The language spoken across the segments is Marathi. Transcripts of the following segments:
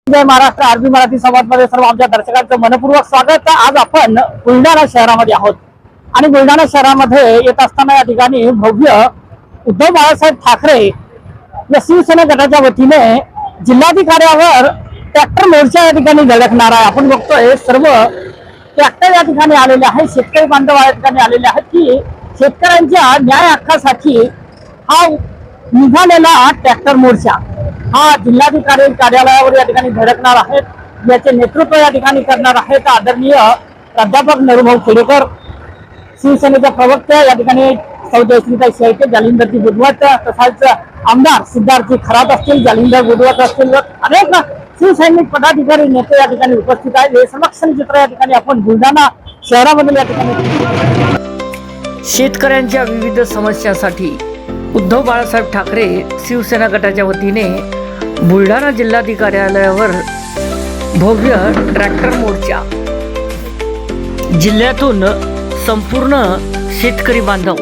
जय महाराष्ट्र आरबी मराठी संवादमध्ये सर्व आमच्या दर्शकांचं मनपूर्वक स्वागत। आज आपण बुलढाणा शहरामध्ये आहोत आणि बुलढाणा शहरामध्ये येत असताना या ठिकाणी भव्य उद्धव बाळासाहेब ठाकरे या शिवसेना गटाच्या वतीने जिल्हाधिकाऱ्यावर ट्रॅक्टर मोर्चा या ठिकाणी धडकणार आहे। आपण बघतोय सर्व ट्रॅक्टर या ठिकाणी आलेले आहेत, शेतकरी बांधव या ठिकाणी आलेले आहेत की शेतकऱ्यांच्या न्याय हक्कासाठी हा निघालेला ट्रॅक्टर मोर्चा हा जिल्हाधिकारी कार्यालयावर या ठिकाणी धडकणार आहेत। याचे नेतृत्व या ठिकाणी करणार आहेत आदरणीय प्राध्यापक नरभाऊ खेडेकर, शिवसेनेच्या प्रवक्त्या या ठिकाणी सौ जयश्रीताई शेळके, जालिंदरजी बुधवत, तसाच आमदार सिद्धार्थजी खरात असतील, जालिंदर बुधवत असतील, अनेक शिवसैनिक पदाधिकारी नेते या ठिकाणी उपस्थित आहेत। हे सलक्षण चित्र या ठिकाणी आपण बुलढाणा शहरामध्ये या ठिकाणी शेतकऱ्यांच्या विविध समस्यांसाठी उद्धव बाळासाहेब ठाकरे शिवसेना गटाच्या वतीने बुलढाणा जिल्हाधिकारी कार्यालयावर भव्य ट्रॅक्टर मोर्चा। जिल्ह्यातून संपूर्ण शेतकरी बांधव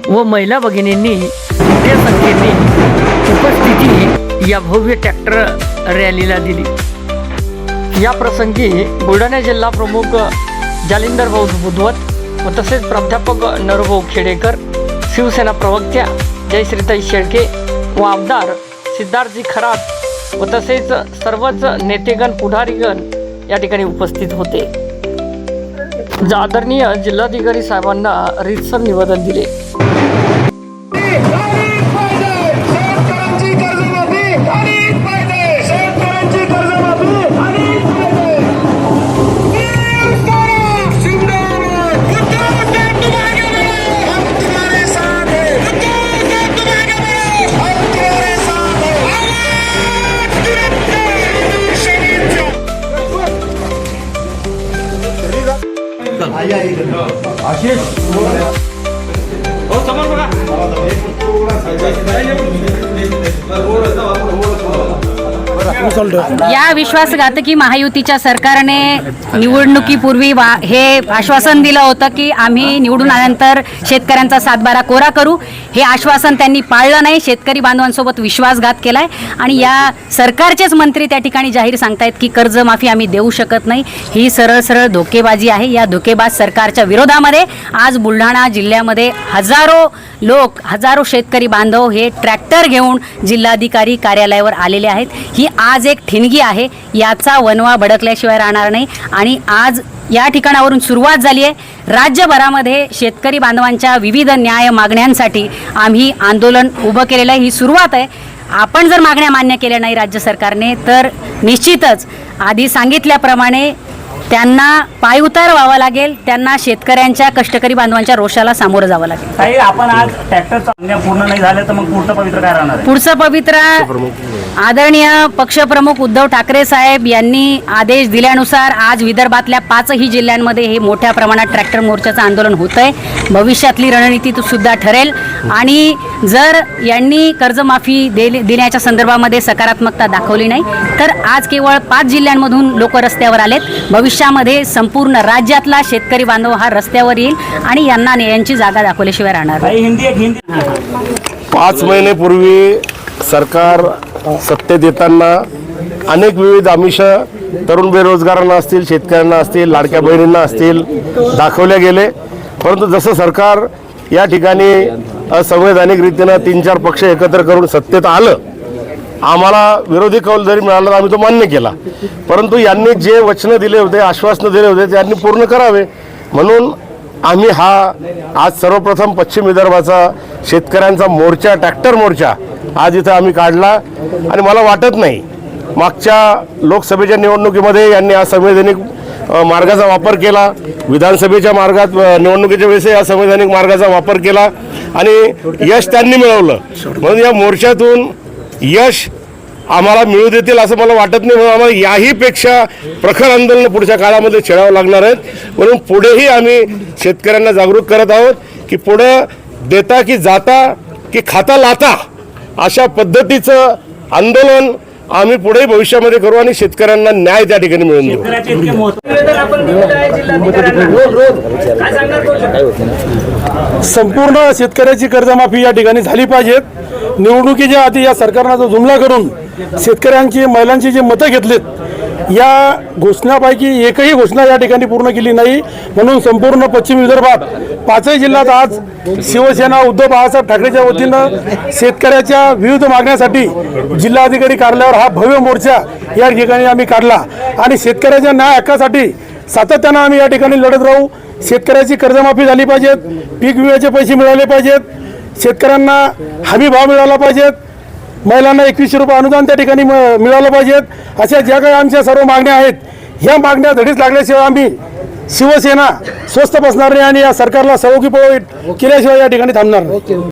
व महिला भगिनींनी मोठ्या संख्येने उपस्थिती या भव्य ट्रॅक्टर रॅलीला दिली। या प्रसंगी बुलढाणा जिल्हा प्रमुख जालिंदर भाऊ बुधवत व तसेच प्राध्यापक नरभाऊ खेडेकर, शिवसेना प्रवक्त्या जयश्रीताई शेळके व आमदार सिद्धार्थजी खरात व तसेच सर्वच नेतेगण पुढारीगण या ठिकाणी उपस्थित होते। आदरणीय जिल्हाधिकारी साहेबांना रीतसर निवेदन दिले। या विश्वासघातकी महायुतीच्या सरकारने निवडणुकीपूर्वी हे आश्वासन दिलं होतं की आम्ही निवडून आल्यानंतर शेतकऱ्यांचा सातबारा कोरा करू। हे आश्वासन त्यांनी पाळलं नाही, शेतकरी बांधवांसोबत विश्वासघात केलाय आणि या सरकारचेच मंत्री त्या ठिकाणी जाहीर सांगतायत की कर्जमाफी आम्ही देऊ शकत नाही। ही सरळ सरळ धोकेबाजी आहे। या धोकेबाज सरकारच्या विरोधामध्ये आज बुलढाणा जिल्ह्यामध्ये हजारो शेतकरी बांधव हे ट्रॅक्टर घेऊन जिल्हाधिकारी कार्यालयावर आलेले आहेत। ही आज एक ठिणगी आहे, याचा वनवा भडकल्याशिवाय राहणार नाही आणि आज या ठिकाणावरून सुरुवात झाली आहे। राज्यभरामध्ये शेतकरी बांधवांच्या विविध न्याय मागण्यांसाठी आम्ही आंदोलन उभं केलेलं आहे। ही सुरुवात आहे। आपण जर मागण्या मान्य केल्या नाही राज्य सरकारने तर निश्चितच आधी सांगितल्याप्रमाणे त्यांना पायउतार व्हावं लागेल, त्यांना शेतकऱ्यांच्या कष्टकरी बांधवांच्या रोषाला सामोरं जावं लागेल। ताई, आपण आज ट्रॅक्टर पूर्ण नाही झालं तर मग पुढचं पवित्र काय राहणार आहे? पुढचं पवित्र आदरणीय पक्षप्रमुख उद्धव ठाकरे साहेब यांनी आदेश दिल्यानुसार आज विदर्भातल्या 5ही जिल्ह्यांमध्ये हे मोठ्या प्रमाणात ट्रॅक्टर मोर्चाचं आंदोलन होत आहे। भविष्यातली रणनीती सुद्धा ठरेल आणि जर यांनी कर्जमाफी देण्याच्या संदर्भामध्ये सकारात्मकता दाखवली नाही तर आज केवळ 5 जिल्ह्यांमधून लोक रस्त्यावर आलेत। भविष्यामध्ये संपूर्ण राज्यातला शेतकरी बांधव हा रस्त्यावर येईल आणि यांना यांची जागा दाखवल्याशिवाय राहणार नाही। 5 महिन्यापूर्वी सरकार सत्तेत येताना अनेक विविध आमिष तरुण बेरोजगारांना असतील, शेतकऱ्यांना असतील, लाडक्या बहिणींना असतील दाखवले गेले। परंतु जसं सरकार या ठिकाणी असंवैधानिक रीतीनं 3-4 पक्ष एकत्र करून सत्तेत आलं, आम्हाला विरोधी कौल जरी मिळाला तर आम्ही तो मान्य केला। परंतु यांनी जे वचनं दिले होते, आश्वासनं दिले होते त्यांनी पूर्ण करावे म्हणून आम्ही हा आज सर्वप्रथम पश्चिम विदर्भाचा शेतकऱ्यांचा मोर्चा, ट्रॅक्टर मोर्चा आज इथं आम्ही काढला। आणि मला वाटत नाही मागच्या लोकसभेच्या निवडणुकीमध्ये यांनी असंवैधानिक मार्गाचा वापर केला, विधानसभेच्या निवडणुकीच्या वेळेस असंवैधानिक मार्गाचा वापर केला आणि यश त्यांनी मिळवलं। म्हणून या मोर्चातून यश आम्हाला मिळू देतील असं मला वाटत नाही। म्हणून आम्हाला याहीपेक्षा प्रखर आंदोलन पुढच्या काळामध्ये छेडावं लागणार आहेत। म्हणून पुढेही आम्ही शेतकऱ्यांना जागरूक करत आहोत की पुढं देता की जाता की खाता लाता अशा पद्धतीचं आंदोलन आम्ही पुढे भविष्यामध्ये करू आणि शेतकऱ्यांना न्याय त्या ठिकाणी मिळवून देऊ। संपूर्ण शेतकऱ्याची कर्जमाफी या ठिकाणी झाली पाहिजे। निवडणुकीच्या आधी या सरकारनं जो जुमला करून शेतकऱ्यांची महिलांची जी मतं घेतलीत, या घोषणापैकी एकही घोषणा या ठिकाणी पूर्ण केली नाही. म्हणून संपूर्ण पश्चिम विदर्भात 5ही जिल्ह्यात आज शिवसेना उद्धव बाळासाहेब ठाकरेच्या वतीनं शेतकऱ्याच्या विविध मागण्यासाठी जिल्हाधिकारी कार्यालयावर हा भव्य मोर्चा या ठिकाणी आम्ही काढला आणि शेतकऱ्याच्या न्याय हक्कासाठी सातत्यानं आम्ही या ठिकाणी लढत राहू. शेतकऱ्याची कर्जमाफी झाली पाहिजेत, पीक विम्याचे पैसे मिळाले पाहिजेत, शेतकऱ्यांना हमी भाव मिळाला पाहिजेत, महिलांना 2100 रुपये अनुदान त्या ठिकाणी मिळालं पाहिजेत. अशा ज्या काही आमच्या सर्व मागण्या आहेत, ह्या मागण्या धडीच लागल्याशिवाय आम्ही शिवसेना स्वस्थ बसणार नाही आणि या सरकारला सवकी केल्याशिवाय या ठिकाणी थांबणार नाही.